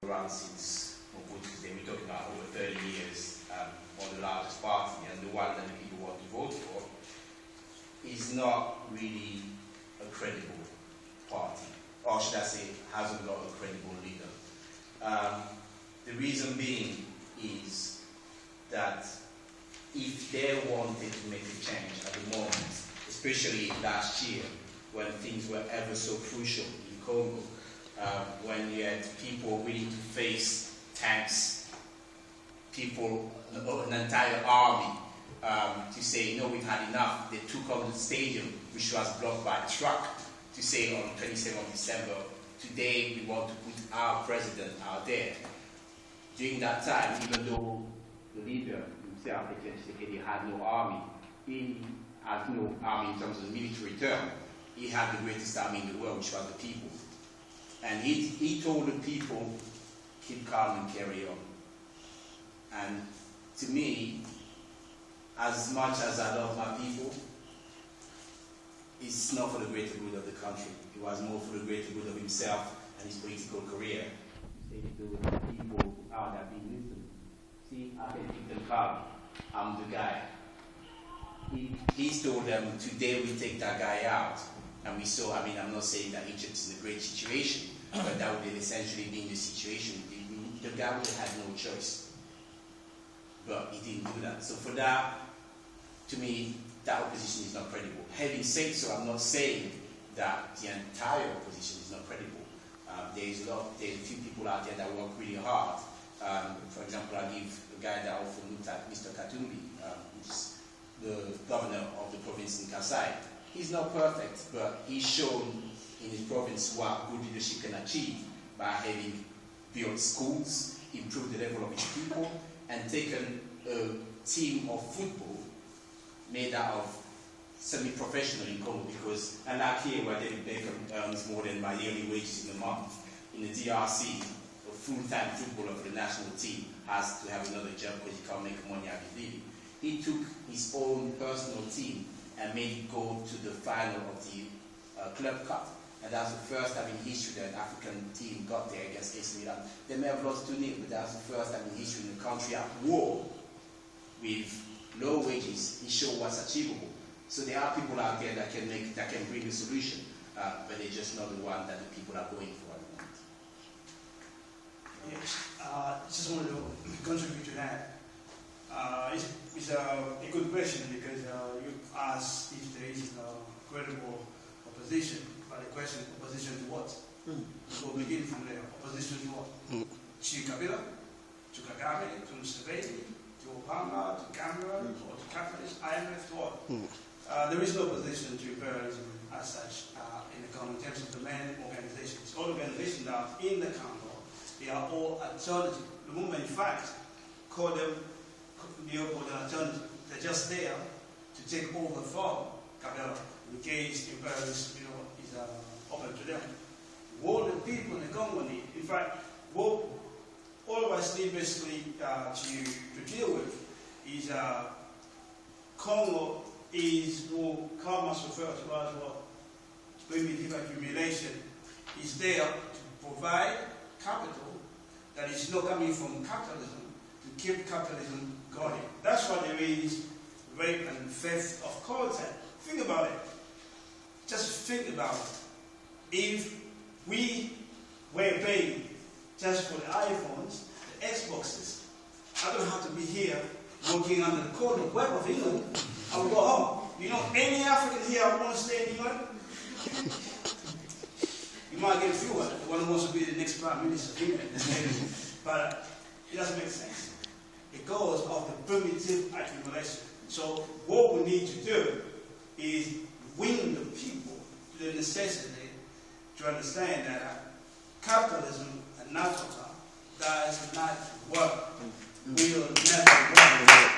around since Mobutu's day. We're talking about over 30 years on the largest party, and the one that the people want to vote for is not really a credible party, or should I say, hasn't got a credible leader. The reason being is that if they wanted to make a change at the moment, especially last year, when things were ever so crucial in Congo, when you had people willing to face tanks, people, an entire army, to say, no, we've had enough. They took on the stadium, which was blocked by a truck, to say on 27th of December, today we want to put our president out there. During that time, even though the leader himself, he had no army, he had no army in terms of the military term, he had the greatest army in the world, which was the people. And he told the people, keep calm and carry on. And to me, as much as I love my people, it's not for the greater good of the country. It was more for the greater good of himself and his political career. He said to the people who are that being listened, see, I can keep them calm. I'm the guy. He told them, today we take that guy out. And we saw, I mean, I'm not saying that Egypt is in a great situation, but that would have essentially been the situation. The guy would have had no choice. But he didn't do that. So for that, to me, that opposition is not credible. Having said so, I'm not saying that the entire opposition is not credible. There's a few people out there that work really hard. For example, I give a guy that I often looked at, Mr. Katumbi, which is the governor of the province in Kasai. He's not perfect, but he's shown in his province what good leadership can achieve by having built schools, improved the level of his people, and taken a team of football made out of semi-professional in Congo, because unlike here where David Beckham earns more than my yearly wages in a month, in the DRC, a full-time footballer for the national team has to have another job because he can't make money out of living. He took his own personal team and made it go to the final of the Club Cup. And that's the first time in history that an African team got there against AC Milan. They may have lost 2-0, but that's the first time in history in the country at war with low wages. He showed what's achievable. So there are people out there that can bring a solution, but they're just not the one that the people are going for at the moment. Yes, just wanted to contribute to that. It's a good question because you asked if there is a credible opposition, but the question, opposition to what? We'll begin from there. Opposition to what? To Kabila, to Kagame, to Museveni, to Obama, to Cameron, or to capitalists, IMF, to what? There is no opposition to imperialism as such in the Congo in terms of the main organizations. All organizations that are in the Congo, they are all alternative. Lumumba, in fact, called them the alternative. They're just there to take over from Kabila in case imperialism, is open to them. What the people in the Congo need, in fact, what all of us need basically to deal with is Congo is what Karmas referred to as what primitive accumulation is there to provide capital that is not coming from capitalism to keep capitalism going. That's why there is rape and theft of content. Think about it. Just think about it. If we were paying just for the iPhones, the Xboxes, I don't have to be here working under the code of web of England. I will go home. Any African here want to stay in England? You might get a few of them. The one who wants to be the next prime minister of England. But it doesn't make sense. Because of the primitive accumulation. So what we need to do is win the people to the necessity to understand that capitalism and Africa does not work. Will never work.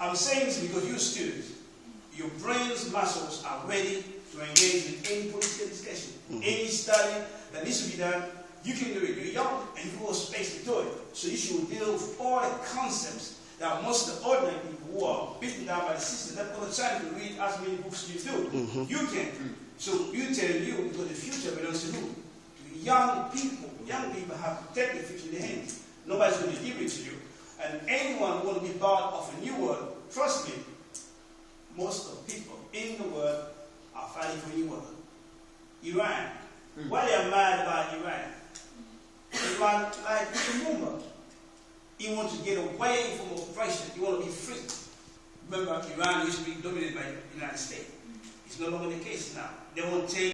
I'm saying this because you students, your brain's muscles are ready to engage in any political discussion, any study that needs to be done. You can do it. You're young and you've got space to do it. So you should deal with all the concepts that most of the ordinary people who are beaten down by the system, they've got time to read as many books as you do. You can. So you tell you, because the future belongs to who? To the young people have to take the future in their hands. Nobody's going to give it to you. And anyone who want to be part of a new world, trust me, most of the people in the world are fighting for a new world. Iran. Why they are mad about Iran? Iran, like Lumumba, he wants to get away from oppression. He wants to be free. Remember, Iran used to be dominated by the United States. It's no longer the case now. They won't take